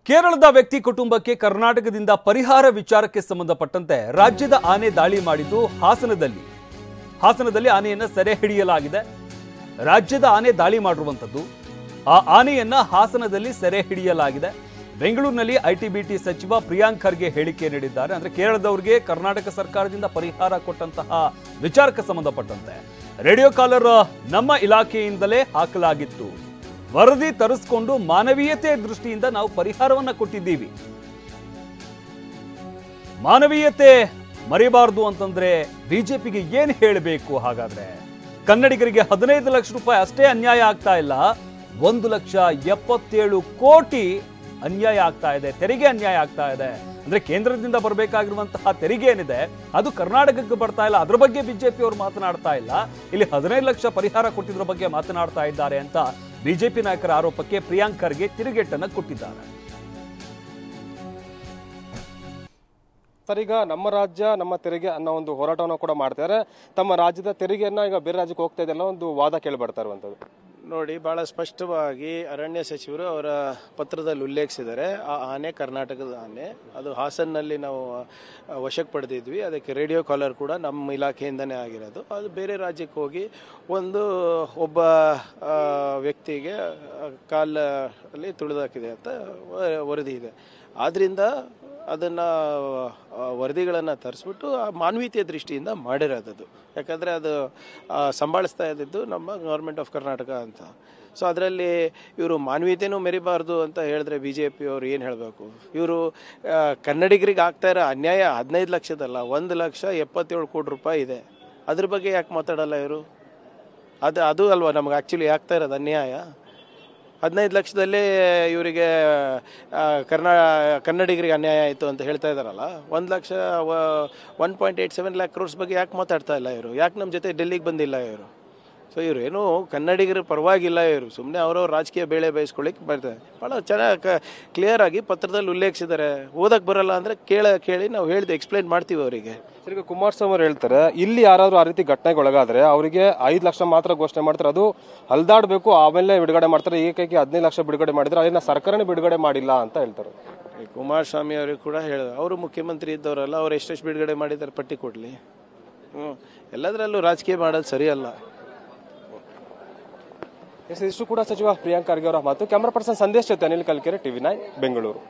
ಕೇರಳದ ವ್ಯಕ್ತಿ ಕುಟುಂಬಕ್ಕೆ ಕರ್ನಾಟಕದಿಂದ ಪರಿಹಾರ ವಿಚಾರಕ್ಕೆ ಸಂಬಂಧಪಟ್ಟಂತೆ ರಾಜ್ಯದ ಆನೆ ದಾಳಿ ಮಾಡಿದ್ದು ಹಾಸನದಲ್ಲಿ ಆನೆಯನ್ನ ಸೆರೆ ಹಿಡಿಯಲಾಗಿದೆ. ರಾಜ್ಯದ ಆನೆ ದಾಳಿ ಮಾಡಿರುವಂತದ್ದು, ಆ ಆನೆಯನ್ನ ಹಾಸನದಲ್ಲಿ ಸೆರೆ ಹಿಡಿಯಲಾಗಿದೆ. ಬೆಂಗಳೂರಿನಲ್ಲಿ ಐಟಿ-ಬಿಟಿ ಸಚಿವ ಪ್ರಿಯಾಂಕ್ ಖರ್ಗೆ ಹೇಳಿಕೆ ನೀಡಿದ್ದಾರೆ. ಅಂದ್ರೆ ಕೇರಳದವರಿಗೆ ಕರ್ನಾಟಕ ಸರ್ಕಾರದಿಂದ ಪರಿಹಾರ ಕೊಟ್ಟಂತಹ ವಿಚಾರಕ್ಕೆ ಸಂಬಂಧಪಟ್ಟಂತೆ ರೇಡಿಯೋ ಕಾಲರ್ ನಮ್ಮ ಇಲಾಖೆಯಿಂದಲೇ ಹಾಕಲಾಗಿತ್ತು. ವರದಿ ತರಿಸಿಕೊಂಡು ಮಾನವೀಯತೆ ದೃಷ್ಟಿಯಿಂದ ನಾವು ಪರಿಹಾರವನ್ನ ಕೊಟ್ಟಿದ್ದೀವಿ. ಮಾನವೀಯತೆ ಮರಿಬಾರದು ಅಂತಂದ್ರೆ ಬಿಜೆಪಿಗೆ ಏನು ಹೇಳಬೇಕು? ಹಾಗಾದ್ರೆ ಕನ್ನಡಿಗರಿಗೆ 15 ಲಕ್ಷ ರೂಪಾಯಿ ಅಷ್ಟೇ ಅನ್ಯಾಯ ಆಗ್ತಾ ಇಲ್ಲ, 1,77 ಕೋಟಿ ಅನ್ಯಾಯ ಆಗ್ತಾ ಇದೆ, ತೆರಿಗೆ ಅನ್ಯಾಯ ಆಗ್ತಾ ಇದೆ. ಅಂದ್ರೆ ಕೇಂದ್ರದಿಂದ ಬರಬೇಕಾಗಿರುವಂತಹ ತೆರಿಗೆ ಏನಿದೆ ಅದು ಕರ್ನಾಟಕಕ್ಕೆ ಬರ್ತಾ ಇಲ್ಲ. ಅದ್ರ ಬಗ್ಗೆ ಬಿಜೆಪಿ ಅವರು ಮಾತನಾಡ್ತಾ ಇಲ್ಲ. ಇಲ್ಲಿ 15 ಲಕ್ಷ ಪರಿಹಾರ ಕೊಟ್ಟಿದ್ರ ಬಗ್ಗೆ ಮಾತನಾಡ್ತಾ ಇದ್ದಾರೆ ಅಂತ ಬಿಜೆಪಿ ನಾಯಕರ ಆರೋಪಕ್ಕೆ ಪ್ರಿಯಾಂಕ್ ಖರ್ಗೆ ತಿರುಗೇಟನ್ನು ಕೊಟ್ಟಿದ್ದಾರೆ. ಸರ್, ಈಗ ನಮ್ಮ ರಾಜ್ಯ ನಮ್ಮ ತೆರಿಗೆ ಅನ್ನೋ ಒಂದು ಹೋರಾಟವನ್ನು ಕೂಡ ಮಾಡ್ತಾರೆ. ತಮ್ಮ ರಾಜ್ಯದ ತೆರಿಗೆಯನ್ನ ಈಗ ಬೇರೆ ರಾಜ್ಯಕ್ಕೆ ಹೋಗ್ತಾ ಇದೆಲ್ಲ ಒಂದು ವಾದ ಕೇಳಿಬರ್ತಾ ಇರುವಂಥದ್ದು ನೋಡಿ, ಬಹಳ ಸ್ಪಷ್ಟವಾಗಿ ಅರಣ್ಯ ಸಚಿವರು ಅವರ ಪತ್ರದಲ್ಲಿ ಉಲ್ಲೇಖಿಸಿದ್ದಾರೆ. ಆ ಆನೆ ಕರ್ನಾಟಕದ ಆನೆ, ಅದು ಹಾಸನ್ನಲ್ಲಿ ನಾವು ವಶಕ್ಕೆ ಪಡೆದಿದ್ವಿ. ಅದಕ್ಕೆ ರೇಡಿಯೋ ಕಾಲರ್ ಕೂಡ ನಮ್ಮ ಇಲಾಖೆಯಿಂದನೇ ಆಗಿರೋದು. ಅದು ಬೇರೆ ರಾಜ್ಯಕ್ಕೆ ಹೋಗಿ ಒಬ್ಬ ವ್ಯಕ್ತಿಗೆ ಕಾಲಲ್ಲಿ ತುಳಿದಾಕಿದೆ ಅಂತ ವರದಿ ಇದೆ. ಆದ್ದರಿಂದ ಅದನ್ನು ವರದಿಗಳನ್ನು ತರಿಸ್ಬಿಟ್ಟು ಆ ಮಾನವೀಯತೆಯ ದೃಷ್ಟಿಯಿಂದ ಮಾಡಿರೋದು. ಯಾಕಂದರೆ ಅದು ಸಂಭಾಳಿಸ್ತಾ ಇದ್ದಿದ್ದು ನಮ್ಮ ಗೌರ್ಮೆಂಟ್ ಆಫ್ ಕರ್ನಾಟಕ ಅಂತ. ಸೊ ಅದರಲ್ಲಿ ಇವರು ಮಾನವೀಯತೆಯೂ ಮೆರಿಬಾರ್ದು ಅಂತ ಹೇಳಿದ್ರೆ ಬಿ ಜೆ ಪಿಯವರು ಏನು ಹೇಳಬೇಕು? ಇವರು ಕನ್ನಡಿಗರಿಗೆ ಆಗ್ತಾ ಇರೋ ಅನ್ಯಾಯ 15 ಲಕ್ಷದಲ್ಲ, 1,77 ಕೋಟಿ ರೂಪಾಯಿ ಇದೆ. ಅದ್ರ ಬಗ್ಗೆ ಯಾಕೆ ಮಾತಾಡಲ್ಲ ಇವರು? ಅದು ಅಲ್ವಾ ನಮ್ಗೆ ಆ್ಯಕ್ಚುಲಿ ಆಗ್ತಾ ಇರೋದು ಅನ್ಯಾಯ. 15 ಲಕ್ಷದಲ್ಲೇ ಇವರಿಗೆ ಕನ್ನಡಿಗರಿಗೆ ಅನ್ಯಾಯ ಆಯಿತು ಅಂತ ಹೇಳ್ತಾ ಇದ್ದಾರಲ್ಲ. 1,87 ಲ್ಯಾಕ್ ಕ್ರೋರ್ಸ್ ಬಗ್ಗೆ ಯಾಕೆ ಮಾತಾಡ್ತಾ ಇಲ್ಲ ಇವರು? ಯಾಕೆ ನಮ್ಮ ಜೊತೆ ಡೆಲ್ಲಿಗೆ ಬಂದಿಲ್ಲ ಇವರು? ಸೊ ಇವರು ಏನು ಕನ್ನಡಿಗರ ಪರವಾಗಿಲ್ಲ, ಇವರು ಸುಮ್ಮನೆ ಅವರವ್ರ ರಾಜಕೀಯ ಬೇಳೆ ಬೇಯಿಸ್ಕೊಳ್ಳಿಕ್ಕೆ ಬರ್ತಾರೆ. ಭಾಳ ಚೆನ್ನಾಗಿ ಕ್ಲಿಯರ್ ಆಗಿ ಪತ್ರದಲ್ಲಿ ಉಲ್ಲೇಖಿಸಿದ್ದಾರೆ. ಓದಕ್ಕೆ ಬರಲ್ಲ ಅಂದರೆ ಕೇಳಿ ನಾವು ಹೇಳಿದೆ ಎಕ್ಸ್ಪ್ಲೈನ್ ಮಾಡ್ತೀವಿ ಅವರಿಗೆ. ಈಗ ಕುಮಾರಸ್ವಾಮಿ ಅವರು ಹೇಳ್ತಾರೆ, ಇಲ್ಲಿ ಯಾರಾದರೂ ಆ ರೀತಿ ಘಟನೆಗೆ ಒಳಗಾದ್ರೆ ಅವರಿಗೆ 5 ಲಕ್ಷ ಮಾತ್ರ ಘೋಷಣೆ ಮಾಡ್ತಾರೆ, ಅದು ಹಲ್ದಾಡಬೇಕು, ಆಮೇಲೆ ಬಿಡುಗಡೆ ಮಾಡ್ತಾರೆ. ಏಕೈಕಿ 15 ಲಕ್ಷ ಬಿಡುಗಡೆ ಮಾಡಿದ್ರೆ ಅದನ್ನ ಸರ್ಕಾರನೇ ಬಿಡುಗಡೆ ಮಾಡಿಲ್ಲ ಅಂತ ಹೇಳ್ತಾರೆ. ಕುಮಾರಸ್ವಾಮಿ ಅವರಿಗೆ ಕೂಡ ಹೇಳಿದ್ರು, ಅವರು ಮುಖ್ಯಮಂತ್ರಿ ಇದ್ದವರಲ್ಲ, ಅವ್ರು ಎಷ್ಟೆಷ್ಟು ಬಿಡುಗಡೆ ಮಾಡಿದ್ದಾರೆ ಪಟ್ಟಿ ಕೊಡಲಿ. ಎಲ್ಲದರಲ್ಲೂ ರಾಜಕೀಯ ಮಾಡೋದು ಸರಿಯಲ್ಲ. ಇಷ್ಟು ಕೂಡ ಸಚಿವ ಪ್ರಿಯಾಂಕ್ ಖರ್ಗೆ ಅವರ ಮಾತು. ಕ್ಯಾಮರಾ ಪರ್ಸನ್ ಸಂದೇಶ್ ಜೊತೆ ಅನಿಲ್ ಕಲ್ಕೆರೆ, TV9 ಬೆಂಗಳೂರು.